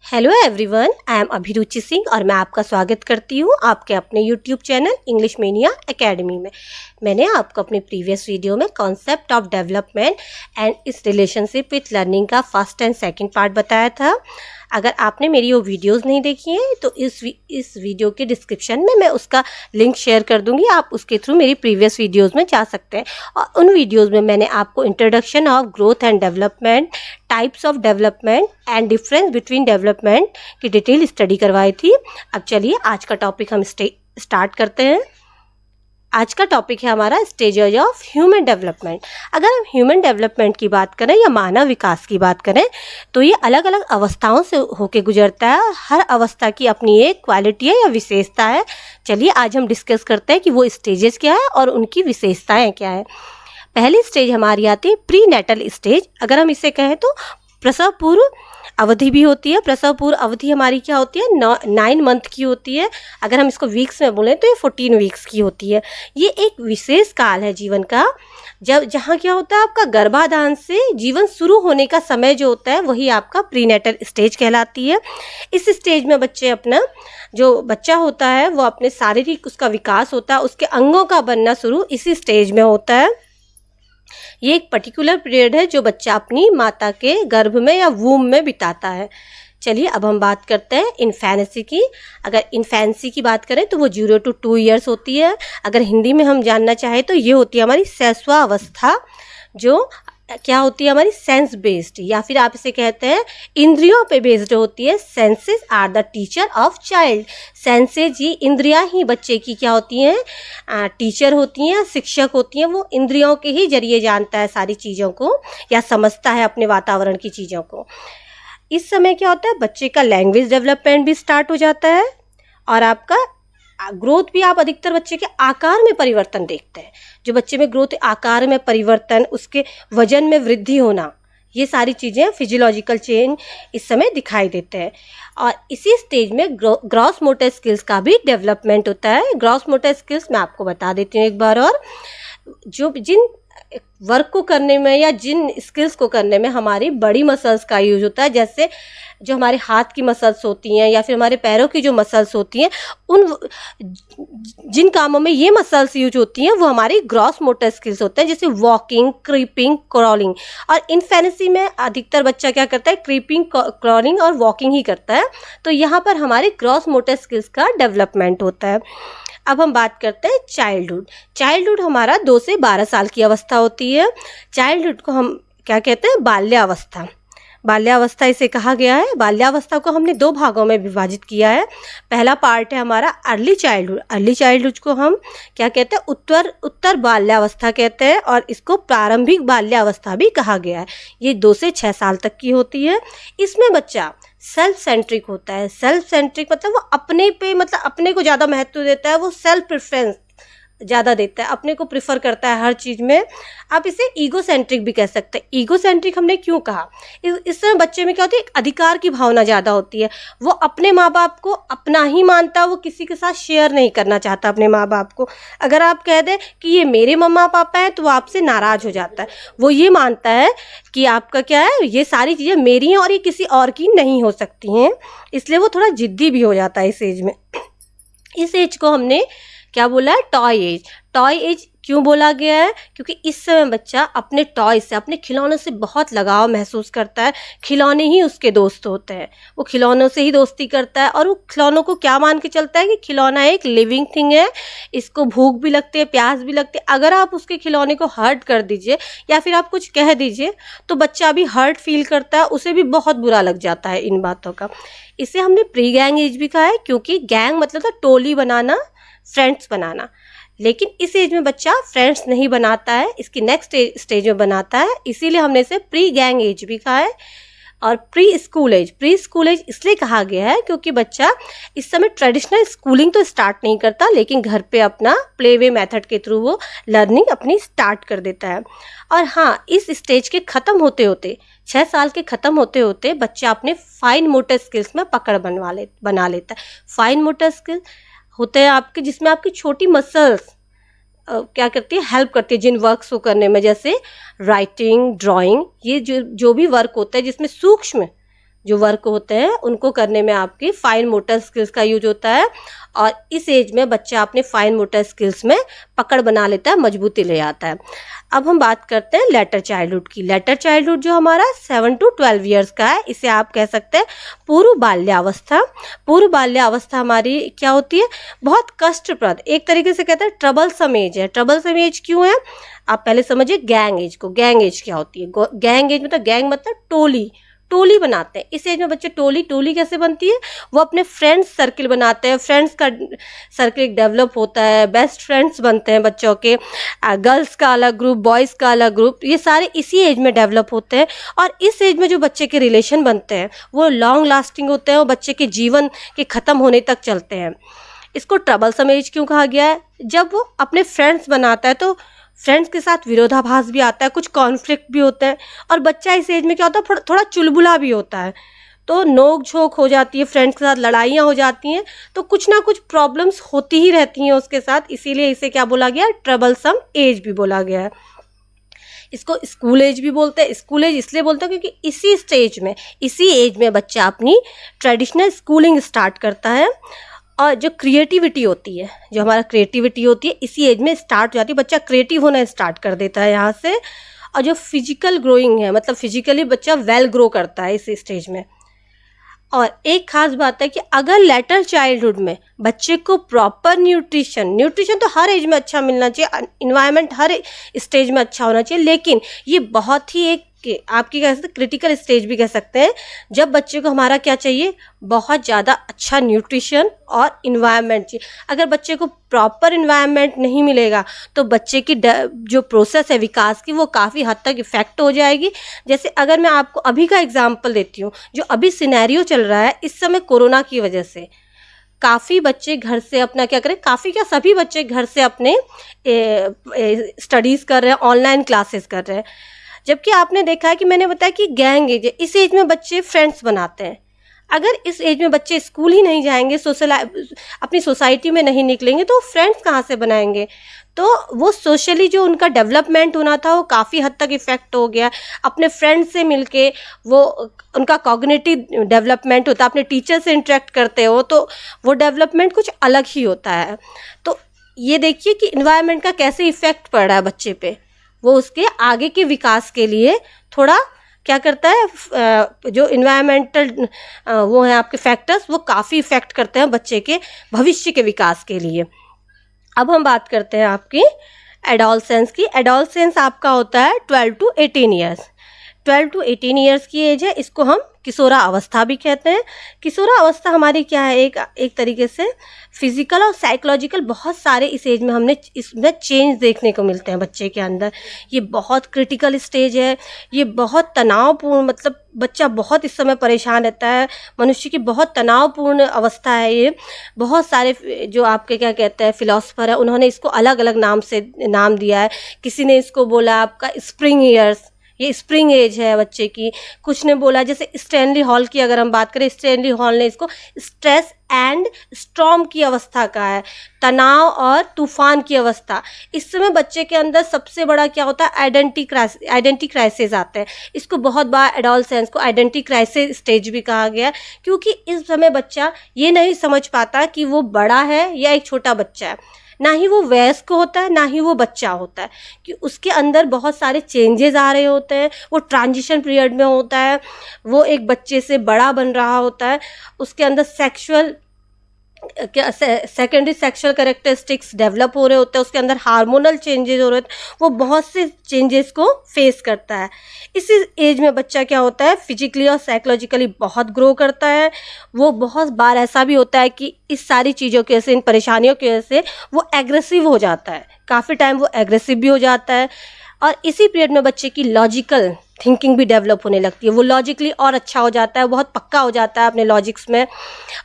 Hello everyone, I am अभिरुचि सिंह और मैं आपका स्वागत करती हूँ आपके अपने YouTube channel English mania academy में। मैंने आपको अपनी प्रीवियस वीडियो में कॉन्सेप्ट ऑफ डेवलपमेंट एंड इस रिलेशनशिप विथ लर्निंग का फर्स्ट एंड सेकंड पार्ट बताया था। अगर आपने मेरी वो वीडियोस नहीं देखी हैं तो इस वीडियो के डिस्क्रिप्शन में मैं उसका लिंक शेयर कर दूंगी, आप उसके थ्रू मेरी प्रीवियस वीडियोस में जा सकते हैं। और उन वीडियोस में मैंने आपको introduction of growth and development, types of development and difference between development की डिटेल स्टडी करवाई थी। अब चलिए आज का टॉपिक हम स्टार्ट करते हैं। आज का टॉपिक है हमारा स्टेजेस ऑफ ह्यूमन डेवलपमेंट। अगर हम ह्यूमन डेवलपमेंट की बात करें या मानव विकास की बात करें तो ये अलग अलग अवस्थाओं से होके गुजरता है। हर अवस्था की अपनी एक क्वालिटी है या विशेषता है। चलिए आज हम डिस्कस करते हैं कि वो स्टेजेस क्या है और उनकी विशेषताएं क्या है। पहली स्टेज हमारी आती है प्री नेटल स्टेज। अगर हम इसे कहें तो प्रसव पूर्व अवधि भी होती है। प्रसव पूर्व अवधि हमारी क्या होती है, 9 मंथ की होती है। अगर हम इसको वीक्स में बोलें तो ये 14 वीक्स की होती है। ये एक विशेष काल है जीवन का, जहाँ क्या होता है, आपका गर्भाधान से जीवन शुरू होने का समय जो होता है वही आपका प्रीनेटल स्टेज कहलाती है। इस स्टेज में बच्चे अपना जो बच्चा होता है वो अपने शारीरिक उसका विकास होता है, उसके अंगों का बनना शुरू इसी स्टेज में होता है। ये एक पर्टिकुलर पीरियड है जो बच्चा अपनी माता के गर्भ में या वूम में बिताता है। चलिए अब हम बात करते हैं इन्फेंसी की। अगर इन्फेंसी की बात करें तो वो 0 to 2 ईयर्स होती है। अगर हिंदी में हम जानना चाहें तो ये होती है हमारी शैशवावस्था, जो क्या होती है हमारी सेंस बेस्ड, या फिर आप इसे कहते हैं इंद्रियों पे बेस्ड होती है। Senses are the teacher of child. Senses, ये इंद्रियां ही बच्चे की क्या होती हैं, टीचर होती हैं, शिक्षक होती हैं। वो इंद्रियों के ही जरिए जानता है सारी चीज़ों को या समझता है अपने वातावरण की चीज़ों को। इस समय क्या होता है, बच्चे का लैंग्वेज डेवलपमेंट भी स्टार्ट हो जाता है और आपका ग्रोथ भी, आप अधिकतर बच्चे के आकार में परिवर्तन देखते हैं। जो बच्चे में ग्रोथ, आकार में परिवर्तन, उसके वजन में वृद्धि होना, ये सारी चीज़ें फिजियोलॉजिकल चेंज इस समय दिखाई देते हैं। और इसी स्टेज में ग्रॉस मोटर स्किल्स का भी डेवलपमेंट होता है। ग्रॉस मोटर स्किल्स मैं आपको बता देती हूँ एक बार और। जो जिन वर्क को करने में या जिन स्किल्स को करने में हमारी बड़ी मसल्स का यूज होता है, जैसे जो हमारे हाथ की मसल्स होती हैं या फिर हमारे पैरों की जो मसल्स होती हैं, उन जिन कामों में ये मसल्स यूज होती हैं वो हमारी ग्रॉस मोटर स्किल्स होते हैं, जैसे वॉकिंग, क्रीपिंग, क्रॉलिंग। और इन्फेंसी में अधिकतर बच्चा क्या करता है, क्रीपिंग, क्रॉलिंग और वॉकिंग ही करता है। तो यहाँ पर हमारे ग्रॉस मोटर स्किल्स का डेवलपमेंट होता है। अब हम बात करते हैं चाइल्डहुड। चाइल्डहुड हमारा 2 से 12 साल की अवस्था होती है। चाइल्डहुड को हम क्या कहते हैं, बाल्यावस्था। बाल्यावस्था इसे कहा गया है। बाल्यावस्था को हमने 2 भागों में विभाजित किया है। पहला पार्ट है हमारा अर्ली चाइल्डहुड। अर्ली चाइल्डहुड को हम क्या कहते हैं, उत्तर बाल्यावस्था कहते हैं और इसको प्रारंभिक बाल्यावस्था भी कहा गया है। ये 2 से 6 साल तक की होती है। इसमें बच्चा सेल्फ सेंट्रिक होता है। सेल्फ सेंट्रिक मतलब वो अपने पे, मतलब अपने को ज़्यादा महत्व देता है। वो सेल्फ प्रेफरेंस ज़्यादा देता है, अपने को प्रिफर करता है हर चीज़ में। आप इसे ईगो सेंट्रिक भी कह सकते हैं। ईगो सेंट्रिक हमने क्यों कहा, इस समय बच्चे में क्या होती है, एक अधिकार की भावना ज़्यादा होती है। वो अपने माँ बाप को अपना ही मानता है, वो किसी के साथ शेयर नहीं करना चाहता अपने माँ बाप को। अगर आप कह दें कि ये मेरे मम्मा पापा हैं तो वो आपसे नाराज़ हो जाता है। वो ये मानता है कि आपका क्या है, ये सारी चीज़ें मेरी हैं और ये किसी और की नहीं हो सकती हैं। इसलिए वो थोड़ा जिद्दी भी हो जाता है इस एज में। इस एज को हमने क्या बोला है, टॉय एज। टॉय एज क्यों बोला गया है, क्योंकि इस समय बच्चा अपने टॉय से, अपने खिलौनों से बहुत लगाव महसूस करता है। खिलौने ही उसके दोस्त होते हैं। वो खिलौनों से ही दोस्ती करता है और वो खिलौनों को क्या मान के चलता है कि खिलौना एक लिविंग थिंग है, इसको भूख भी लगती है, प्यास भी लगती है। अगर आप उसके खिलौने को हर्ट कर दीजिए या फिर आप कुछ कह दीजिए तो बच्चा भी हर्ट फील करता है, उसे भी बहुत बुरा लग जाता है इन बातों का। इसे हमने प्री गैंग एज भी कहा है, क्योंकि गैंग मतलब था टोली बनाना, फ्रेंड्स बनाना। लेकिन इस एज में बच्चा फ्रेंड्स नहीं बनाता है, इसकी नेक्स्ट स्टेज में बनाता है। इसीलिए हमने इसे प्री गैंग एज भी कहा है। और preschool age, preschool age इसलिए कहा गया है क्योंकि बच्चा इस समय ट्रेडिशनल स्कूलिंग तो स्टार्ट नहीं करता, लेकिन घर पे अपना प्ले वे मेथड के थ्रू वो लर्निंग अपनी स्टार्ट कर देता है। और हाँ, इस स्टेज के ख़त्म होते होते, 6 साल के ख़त्म होते होते बच्चा अपने फाइन मोटर स्किल्स में पकड़ बना लेता है। फाइन मोटर स्किल होते हैं आपके, जिसमें आपकी छोटी मसल्स क्या करती है, हेल्प करती है जिन वर्क्स को करने में, जैसे राइटिंग, ड्राइंग। ये जो भी वर्क होता है जिसमें सूक्ष्म जो वर्क होते हैं उनको करने में आपकी फाइन मोटर स्किल्स का यूज होता है। और इस एज में बच्चा अपने फाइन मोटर स्किल्स में पकड़ बना लेता है, मजबूती ले आता है। अब हम बात करते हैं लेटर चाइल्डहुड की। लेटर चाइल्डहुड जो हमारा 7 to 12 ईयर्स का है, इसे आप कह सकते हैं पूर्व बाल्यावस्था। पूर्व बाल्यावस्था हमारी क्या होती है, बहुत कष्टप्रद, एक तरीके से कहते हैं ट्रबलसम एज है। ट्रबलसम एज क्यों है, आप पहले समझिए गैंग एज को। गैंग एज क्या होती है, गैंग एज मतलब गैंग मतलब टोली, टोली बनाते हैं। इस एज में बच्चे टोली कैसे बनती है, वो अपने फ्रेंड्स सर्किल बनाते हैं, फ्रेंड्स का सर्किल डेवलप होता है, बेस्ट फ्रेंड्स बनते हैं बच्चों के। गर्ल्स का अलग ग्रुप, बॉयज़ का अलग ग्रुप, ये सारे इसी एज में डेवलप होते हैं। और इस एज में जो बच्चे के रिलेशन बनते हैं वो लॉन्ग लास्टिंग होते हैं और बच्चे के जीवन के ख़त्म होने तक चलते हैं। इसको ट्रबलसम एज क्यों कहा गया है, जब वो अपने फ्रेंड्स बनाता है तो फ्रेंड्स के साथ विरोधाभास भी आता है, कुछ कॉन्फ्लिक्ट भी होता है। और बच्चा इस एज में क्या होता है, थोड़ा चुलबुला भी होता है, तो नोक झोंक हो जाती है, फ्रेंड्स के साथ लड़ाइयाँ हो जाती हैं, तो कुछ ना कुछ प्रॉब्लम्स होती ही रहती हैं उसके साथ। इसीलिए इसे क्या बोला गया, ट्रबलसम एज भी बोला गया है। इसको स्कूल एज भी बोलते हैं। स्कूल एज इसलिए बोलते हैं क्योंकि इसी एज में बच्चा अपनी ट्रेडिशनल स्कूलिंग स्टार्ट करता है। और जो क्रिएटिविटी होती है, जो हमारा क्रिएटिविटी होती है इसी एज में स्टार्ट हो जाती है, बच्चा क्रिएटिव होना स्टार्ट कर देता है यहाँ से। और जो फिजिकल ग्रोइंग है, मतलब फिजिकली बच्चा वेल ग्रो करता है इस स्टेज में। और एक खास बात है कि अगर लेटर चाइल्डहुड में बच्चे को प्रॉपर न्यूट्रिशन तो हर एज में अच्छा मिलना चाहिए, इन्वायरमेंट हर स्टेज में अच्छा होना चाहिए, लेकिन ये बहुत ही एक आपकी कह सकते क्रिटिकल स्टेज भी कह सकते हैं, जब बच्चे को हमारा क्या चाहिए, बहुत ज़्यादा अच्छा न्यूट्रिशन और इन्वायरमेंट चाहिए। अगर बच्चे को प्रॉपर इन्वायरमेंट नहीं मिलेगा तो बच्चे की जो प्रोसेस है विकास की वो काफ़ी हद तक इफ़ेक्ट हो जाएगी। जैसे अगर मैं आपको अभी का एग्जांपल देती हूँ, जो अभी सिनेरियो चल रहा है इस समय कोरोना की वजह से काफ़ी बच्चे घर से अपना क्या करें, काफ़ी क्या सभी बच्चे घर से अपने स्टडीज़ कर रहे हैं, ऑनलाइन क्लासेस कर रहे हैं। जबकि आपने देखा है कि मैंने बताया कि गैंग एज है, इस एज में बच्चे फ्रेंड्स बनाते हैं। अगर इस एज में बच्चे स्कूल ही नहीं जाएंगे, अपनी सोसाइटी में नहीं निकलेंगे तो फ्रेंड्स कहाँ से बनाएंगे, तो वो सोशली जो उनका डेवलपमेंट होना था वो काफ़ी हद तक इफ़ेक्ट हो गया। अपने फ्रेंड्स से मिलके वो उनका कॉग्निटिव डेवलपमेंट होता है, अपने टीचर से इंटरेक्ट करते हो तो वो डेवलपमेंट कुछ अलग ही होता है। तो ये देखिए कि इन्वायरमेंट का कैसे इफ़ेक्ट पड़ रहा है बच्चे पे, वो उसके आगे के विकास के लिए थोड़ा क्या करता है, जो इन्वायरमेंटल वो है आपके फैक्टर्स, वो काफ़ी इफ़ेक्ट करते हैं बच्चे के भविष्य के विकास के लिए। अब हम बात करते हैं आपकी एडोलसेंस की। एडोलसेंस आपका होता है 12 to 18 ईयर्स। 12 to 18 ईयर्स की एज है, इसको हम किशोरा अवस्था भी कहते हैं। किशोरा अवस्था हमारी क्या है, एक तरीके से फिजिकल और साइकोलॉजिकल बहुत सारे इस एज में हमने इसमें चेंज देखने को मिलते हैं बच्चे के अंदर। ये बहुत क्रिटिकल स्टेज है, ये बहुत तनावपूर्ण, मतलब बच्चा बहुत इस समय परेशान रहता है, मनुष्य की बहुत तनावपूर्ण अवस्था है ये। बहुत सारे जो आपके क्या कहते हैं फिलोसफर है, उन्होंने इसको अलग अलग नाम से नाम दिया है। किसी ने इसको बोला आपका स्प्रिंग ईयर्स, ये स्प्रिंग एज है बच्चे की। कुछ ने बोला, जैसे स्टैनली हॉल की अगर हम बात करें, स्टैनली हॉल ने इसको स्ट्रेस एंड स्टॉर्म की अवस्था का है, तनाव और तूफान की अवस्था। इस समय बच्चे के अंदर सबसे बड़ा क्या होता है, आइडेंटिटी क्राइसिस आते हैं। इसको बहुत बार एडोलसेंस को आइडेंटिटी क्राइसिस स्टेज भी कहा गया, क्योंकि इस समय बच्चा ये नहीं समझ पाता कि वो बड़ा है या एक छोटा बच्चा है, ना ही वो वयस्क होता है ना ही वो बच्चा होता है, कि उसके अंदर बहुत सारे चेंजेस आ रहे होते हैं। वो ट्रांजिशन पीरियड में होता है, वो एक बच्चे से बड़ा बन रहा होता है, उसके अंदर सेकेंडरी सेक्सुअल कैरेक्टरिस्टिक्स डेवलप हो रहे होते हैं, उसके अंदर हार्मोनल चेंजेस हो रहे होते हैं, वो बहुत से चेंजेस को फेस करता है। इस एज में बच्चा क्या होता है, फिजिकली और साइकोलॉजिकली बहुत ग्रो करता है। वो बहुत बार ऐसा भी होता है कि इस सारी चीज़ों की वजह से, इन परेशानियों की वजह से वो एग्रेसिव हो जाता है, काफ़ी टाइम वो एग्रेसिव भी हो जाता है। और इसी पीरियड में बच्चे की लॉजिकल थिंकिंग भी डेवलप होने लगती है, वो लॉजिकली और अच्छा हो जाता है, बहुत पक्का हो जाता है अपने लॉजिक्स में,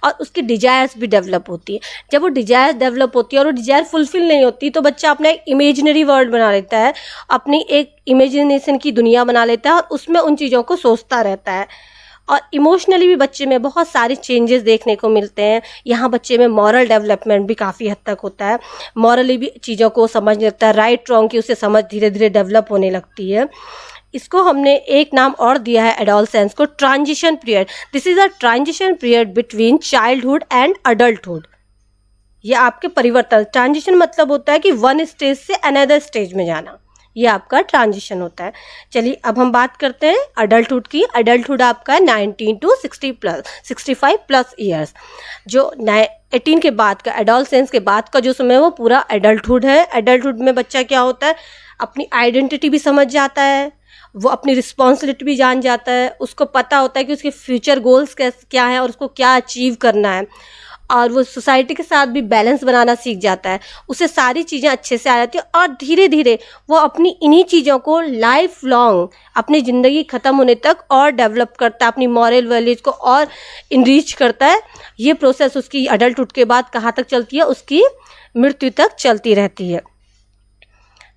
और उसकी डिजायर्स भी डेवलप होती है। जब वो डिजायर्स डेवलप होती है और वो डिजायर फुलफिल नहीं होती तो बच्चा अपना एक इमेजिनरी वर्ल्ड बना लेता है, अपनी एक इमेजिनेशन की दुनिया बना लेता है और उसमें उन चीज़ों को सोचता रहता है। और इमोशनली भी बच्चे में बहुत सारे चेंजेस देखने को मिलते हैं। यहाँ बच्चे में मॉरल डेवलपमेंट भी काफ़ी हद तक होता है, मॉरली भी चीज़ों को समझ लगता है, राइट रॉन्ग की उसे समझ धीरे धीरे डेवलप होने लगती है। इसको हमने एक नाम और दिया है एडोलसेंस को, transition period. This is a transition period between childhood and adulthood. ये आपके परिवर्तन, ट्रांजिशन मतलब होता है कि वन स्टेज से अनदर स्टेज में जाना, ये आपका ट्रांजिशन होता है। चलिए अब हम बात करते हैं अडल्टहुड की। अडल्टहुड आपका 19 to 65 प्लस ईयर्स। जो 18 के बाद का, एडोलसेंस के बाद का जो समय है वो पूरा एडल्टहुड है। एडल्टहुड में बच्चा क्या होता है, अपनी आइडेंटिटी भी समझ जाता है, वो अपनी रिस्पॉन्सिबिलिटी भी जान जाता है, उसको पता होता है कि उसके फ्यूचर गोल्स क्या हैं और उसको क्या अचीव करना है, और वो सोसाइटी के साथ भी बैलेंस बनाना सीख जाता है। उसे सारी चीज़ें अच्छे से आ जाती है और धीरे धीरे वो अपनी इन्हीं चीज़ों को लाइफ लॉन्ग, अपनी ज़िंदगी ख़त्म होने तक और डेवलप करता है, अपनी मॉरल वैल्यूज को और इनरीच करता है। ये प्रोसेस उसकी अडल्टहुड के बाद कहाँ तक चलती है, उसकी मृत्यु तक चलती रहती है।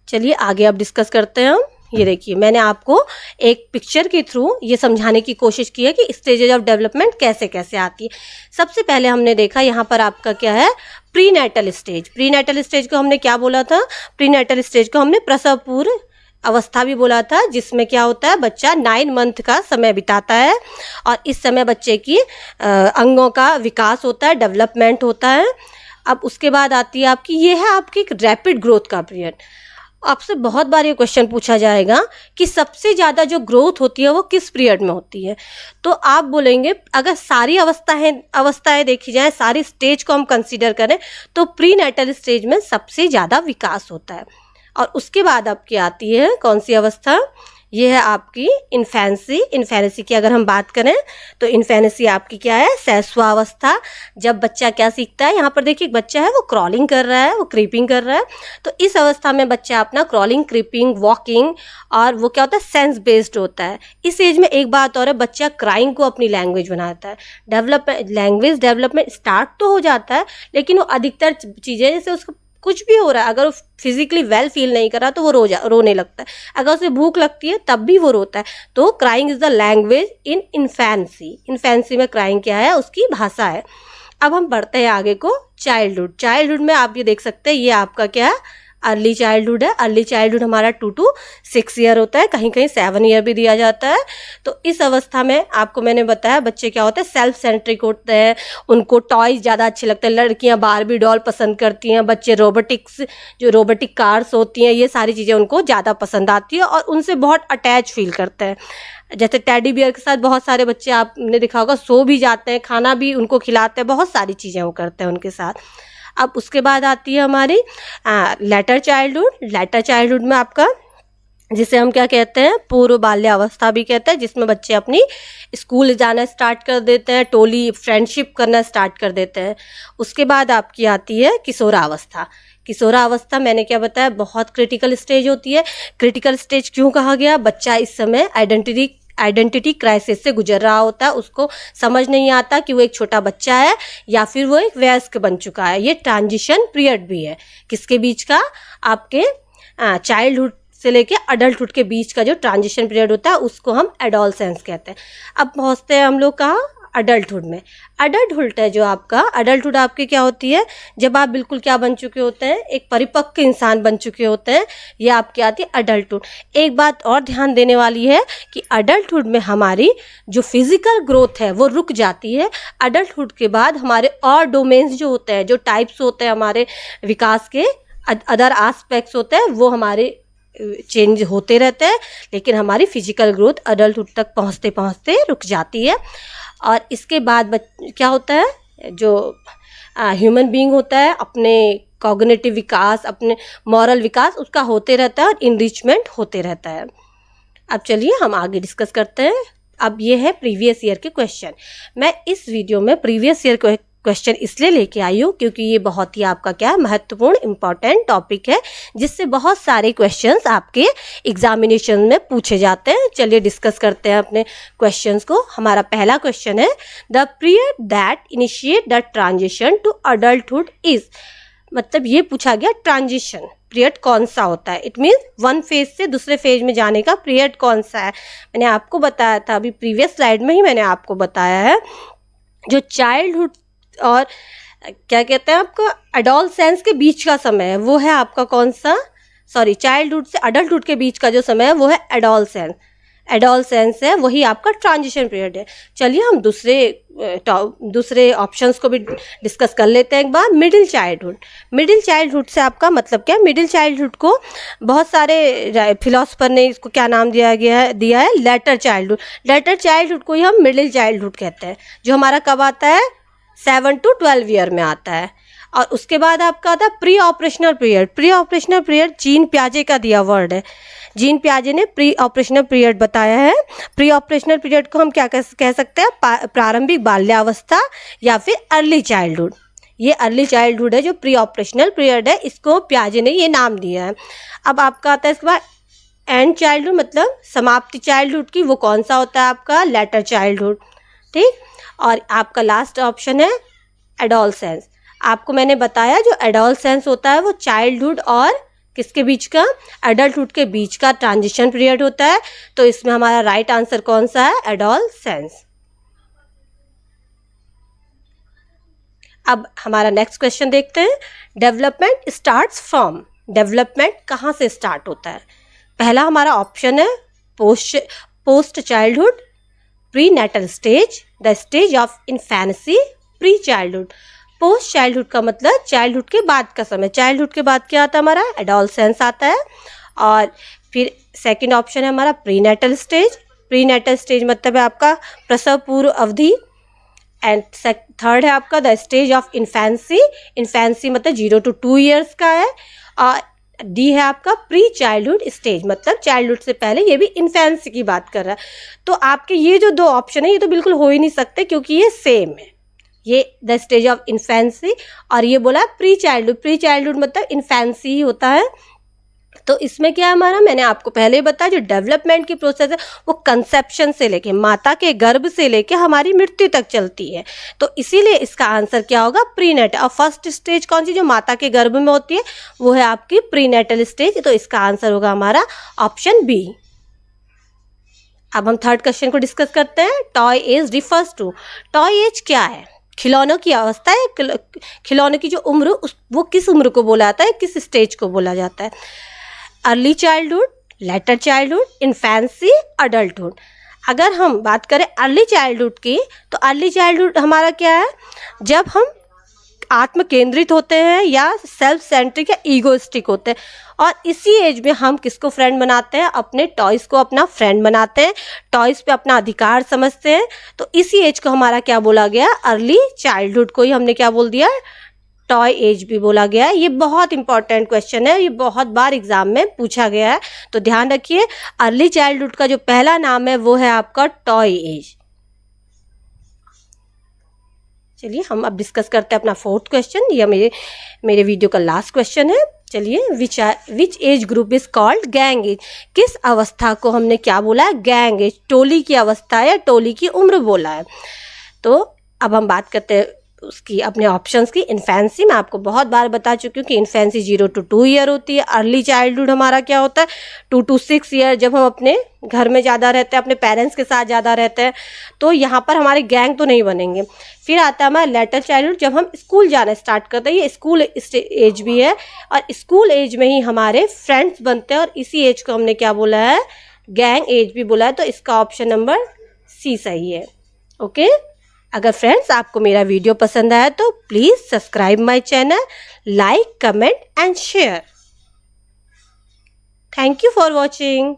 चलिए आगे अब डिस्कस करते हैं हम। ये देखिए, मैंने आपको एक पिक्चर के थ्रू ये समझाने की कोशिश की है कि स्टेजेज ऑफ डेवलपमेंट कैसे कैसे आती है। सबसे पहले हमने देखा यहाँ पर आपका क्या है, प्रीनेटल स्टेज। प्रीनेटल स्टेज को हमने क्या बोला था, प्रीनेटल स्टेज को हमने प्रसव पूर्व अवस्था भी बोला था, जिसमें क्या होता है, बच्चा 9 मंथ का समय बिताता है और इस समय बच्चे की अंगों का विकास होता है, डेवलपमेंट होता है। अब उसके बाद आती है आपकी, ये है आपकी एक रैपिड ग्रोथ का पीरियड। आपसे बहुत बार ये क्वेश्चन पूछा जाएगा कि सबसे ज़्यादा जो ग्रोथ होती है वो किस पीरियड में होती है, तो आप बोलेंगे अगर सारी अवस्थाएं देखी जाए, सारी स्टेज को हम कंसीडर करें तो प्री नेटल स्टेज में सबसे ज़्यादा विकास होता है। और उसके बाद आपकी आती है कौन सी अवस्था, ये है आपकी इन्फेंसी। इन्फेंसी की अगर हम बात करें तो इन्फेंसी आपकी क्या है, शैशवावस्था। जब बच्चा क्या सीखता है, यहाँ पर देखिए बच्चा है वो क्रॉलिंग कर रहा है, वो क्रीपिंग कर रहा है, तो इस अवस्था में बच्चा अपना क्रॉलिंग, क्रीपिंग, वॉकिंग और वो क्या होता है, सेंस बेस्ड होता है। इस एज में एक बात और है, बच्चा क्राइंग को अपनी लैंग्वेज बनाता है। लैंग्वेज डेवलपमेंट स्टार्ट तो हो जाता है, लेकिन वो अधिकतर चीज़ें, जैसे उसको कुछ भी हो रहा है, अगर वो फिजिकली वेल फील नहीं कर रहा तो वो रोने लगता है, अगर उसे भूख लगती है तब भी वो रोता है। तो crying is the language in infancy. Infancy में क्राइंग क्या है, उसकी भाषा है। अब हम बढ़ते हैं आगे को, चाइल्डहुड। चाइल्डहुड में आप ये देख सकते हैं, ये आपका क्या है, अर्ली चाइल्डहुड है। अर्ली चाइल्डहुड हमारा 2 to 6 ईयर होता है, कहीं कहीं 7 ईयर भी दिया जाता है। तो इस अवस्था में आपको मैंने बताया बच्चे क्या होते हैं, सेल्फ सेंट्रिक होते हैं, उनको टॉयज ज़्यादा अच्छे लगते हैं। लड़कियां बारबी डॉल पसंद करती हैं, बच्चे रोबोटिक्स, जो रोबोटिक कार्स होती हैं, ये सारी चीज़ें उनको ज़्यादा पसंद आती है और उनसे बहुत अटैच फील करते हैं। जैसे टेडी बियर के साथ बहुत सारे बच्चे आपने देखा होगा सो भी जाते हैं, खाना भी उनको खिलाते हैं, बहुत सारी चीज़ें वो करते हैं उनके साथ। अब उसके बाद आती है हमारी लेटर चाइल्डहुड। लेटर चाइल्डहुड में आपका, जिसे हम क्या कहते हैं, पूर्व बाल्यावस्था भी कहते हैं, जिसमें बच्चे अपनी स्कूल जाना स्टार्ट कर देते हैं, टोली फ्रेंडशिप करना स्टार्ट कर देते हैं। उसके बाद आपकी आती है किशोरावस्था। किशोरावस्था मैंने क्या बताया, बहुत क्रिटिकल स्टेज होती है। क्रिटिकल स्टेज क्यों कहा गया, बच्चा इस समय आइडेंटिटी क्राइसिस से गुजर रहा होता है, उसको समझ नहीं आता कि वो एक छोटा बच्चा है या फिर वो एक वयस्क बन चुका है। ये ट्रांजिशन पीरियड भी है, किसके बीच का, आपके चाइल्डहुड से लेके अडल्टहुड के बीच का जो ट्रांजिशन पीरियड होता है उसको हम एडोलसेंस कहते हैं। अब पहुंचते हैं हम लोग कहाँ, अडल्टहुड में। अडल्टहुड है जो आपका, अडल्टहुड आपकी क्या होती है, जब आप बिल्कुल क्या बन चुके होते हैं, एक परिपक्व इंसान बन चुके होते हैं, ये आपकी आती है अडल्टहुड। एक बात और ध्यान देने वाली है कि अडल्टहुड में हमारी जो फिजिकल ग्रोथ है वो रुक जाती है। अडल्टहुड के बाद हमारे और डोमेन्स जो होते हैं, जो टाइप्स होते हैं हमारे विकास के, अदर एस्पेक्ट्स होते हैं, वो हमारे चेंज होते रहते हैं, लेकिन हमारी फिजिकल ग्रोथ अडल्टहुड तक पहुँचते पहुँचते रुक जाती है। और इसके बाद क्या होता है, जो ह्यूमन बीइंग होता है, अपने कॉग्निटिव विकास, अपने मॉरल विकास उसका होते रहता है और इनरिचमेंट होते रहता है। अब चलिए हम आगे डिस्कस करते हैं। अब ये है प्रीवियस ईयर के क्वेश्चन। मैं इस वीडियो में प्रीवियस ईयर क्वेश्चन इसलिए लेके आई हूँ क्योंकि ये बहुत ही आपका क्या है, महत्वपूर्ण इंपॉर्टेंट टॉपिक है, जिससे बहुत सारे क्वेश्चंस आपके एग्जामिनेशन में पूछे जाते हैं। चलिए डिस्कस करते हैं अपने क्वेश्चंस को। हमारा पहला क्वेश्चन है, the period that initiate the transition to adulthood is, मतलब ये पूछा गया ट्रांजिशन पीरियड कौन सा होता है, इट मीन्स वन फेज से दूसरे फेज में जाने का पीरियड कौन सा है। मैंने आपको बताया था अभी प्रीवियस स्लाइड में ही, मैंने आपको बताया है जो चाइल्डहुड और क्या कहते हैं आपका एडोलसेंस के बीच का समय है, वो है आपका कौन सा, चाइल्डहुड से अडल्टहुड के बीच का जो समय है वो है एडोलसेंस। एडोलसेंस है वही आपका ट्रांजिशन पीरियड है। चलिए हम दूसरे ऑप्शंस को भी डिस्कस कर लेते हैं एक बार। Middle childhood. मिडिल चाइल्डहुड से आपका मतलब क्या है? मिडिल चाइल्डहुड को बहुत सारे फिलोसफर ने इसको क्या नाम दिया है लेटर चाइल्डहुड। लेटर चाइल्डहुड को ही हम मिडिल चाइल्डहुड कहते हैं, जो हमारा कब आता है? 7 to 12 ईयर में आता है। और उसके बाद आपका आता है pre operational period. Pre operational period Jean पियाजे का दिया वर्ड है। जीन पियाजे ने प्री ऑपरेशनल पीरियड बताया है। प्री ऑपरेशनल पीरियड को हम क्या कह सकते हैं? प्रारंभिक बाल्यावस्था या फिर अर्ली चाइल्डहुड। ये अर्ली चाइल्डहुड है जो प्री ऑपरेशनल पीरियड है, इसको पियाजे ने ये नाम दिया है। अब आपका आता है इसके बाद एंड चाइल्डहुड, मतलब समाप्ति चाइल्डहुड की। वो कौन सा होता है आपका? Letter childhood. ठीक। और आपका लास्ट ऑप्शन है एडोलसेंस। आपको मैंने बताया जो एडोलसेंस होता है वो चाइल्डहुड और किसके बीच का? एडल्टहुड के बीच का ट्रांजिशन पीरियड होता है। तो इसमें हमारा राइट आंसर कौन सा है? एडोलसेंस। अब हमारा नेक्स्ट क्वेश्चन देखते हैं। Development starts from. डेवलपमेंट कहाँ से स्टार्ट होता है? पहला हमारा ऑप्शन है post childhood, prenatal stage, the stage of infancy, pre childhood. Post childhood का मतलब चाइल्डहुड के बाद का समय। चाइल्डहुड के बाद क्या आता है हमारा? एडोलसेंस आता है। और फिर सेकंड ऑप्शन है हमारा prenatal stage. Prenatal stage मतलब है आपका प्रसव पूर्व अवधि। एंड थर्ड है आपका the stage of infancy. Infancy मतलब 0 to 2 ईयर्स का है। और डी है आपका प्री चाइल्डहुड स्टेज, मतलब चाइल्डहुड से पहले, ये भी इन्फेंसी की बात कर रहा है। तो आपके ये जो दो ऑप्शन है ये तो बिल्कुल हो ही नहीं सकते, क्योंकि ये सेम है। ये द स्टेज ऑफ इन्फेंसी और ये बोला प्री चाइल्डहुड। प्री चाइल्डहुड मतलब इन्फेंसी ही होता है। तो इसमें क्या है हमारा? मैंने आपको पहले ही बताया जो डेवलपमेंट की प्रोसेस है वो कंसेप्शन से लेके, माता के गर्भ से लेके हमारी मृत्यु तक चलती है। तो इसीलिए इसका आंसर क्या होगा? प्रीनेटल। और फर्स्ट स्टेज कौन सी जो माता के गर्भ में होती है वो है आपकी प्रीनेटल स्टेज। तो इसका आंसर होगा हमारा ऑप्शन बी। अब हम थर्ड क्वेश्चन को डिस्कस करते हैं। Toy age refers to. Toy age क्या है? खिलौनों की अवस्था है। खिलौनों की जो उम्र वो किस उम्र को बोला जाता है? किस स्टेज को बोला जाता है? Early childhood, letter childhood, infancy, adulthood. अगर हम बात करें अर्ली चाइल्डहुड की तो अर्ली चाइल्डहुड हमारा क्या है? जब हम आत्म केंद्रित होते हैं या सेल्फ सेंट्रिक या ईगोइस्टिक होते हैं। और इसी एज में हम किसको फ्रेंड बनाते हैं? अपने टॉयज़ को अपना फ्रेंड बनाते हैं, टॉयज़ पे अपना अधिकार समझते हैं। तो इसी एज को हमारा क्या बोला गया? अर्ली चाइल्डहुड को ही हमने क्या बोल दिया? टॉय एज भी बोला गया है। ये बहुत इंपॉर्टेंट क्वेश्चन है, ये बहुत बार एग्जाम में पूछा गया है, तो ध्यान रखिए। अर्ली चाइल्डहुड का जो पहला नाम है वो है आपका टॉय एज। चलिए हम अब डिस्कस करते हैं अपना फोर्थ क्वेश्चन। यह मेरे वीडियो का लास्ट क्वेश्चन है। चलिए, which age group is called gang age. किस अवस्था को हमने क्या बोला है? गैंग एज, टोली की अवस्था या टोली की उम्र बोला है। तो अब हम बात करते हैं उसकी अपने ऑप्शंस की। इन्फेंसी मैं आपको बहुत बार बता चुकी हूँ कि इन्फेंसी 0 to 2 ईयर होती है। अर्ली चाइल्डहुड हमारा क्या होता है? 2 to 6 ईयर, जब हम अपने घर में ज़्यादा रहते हैं, अपने पेरेंट्स के साथ ज़्यादा रहते हैं, तो यहाँ पर हमारे गैंग तो नहीं बनेंगे। फिर आता है हमारा लेटर चाइल्डहुड, जब हम स्कूल जाना स्टार्ट करते हैं, ये स्कूल एज भी है। और स्कूल एज में ही हमारे फ्रेंड्स बनते हैं, और इसी एज को हमने क्या बोला है? गैंग एज भी बोला है। तो इसका ऑप्शन नंबर सी सही है। ओके। अगर फ्रेंड्स आपको मेरा वीडियो पसंद आया तो please subscribe my channel, like, comment and share. Thank you for watching.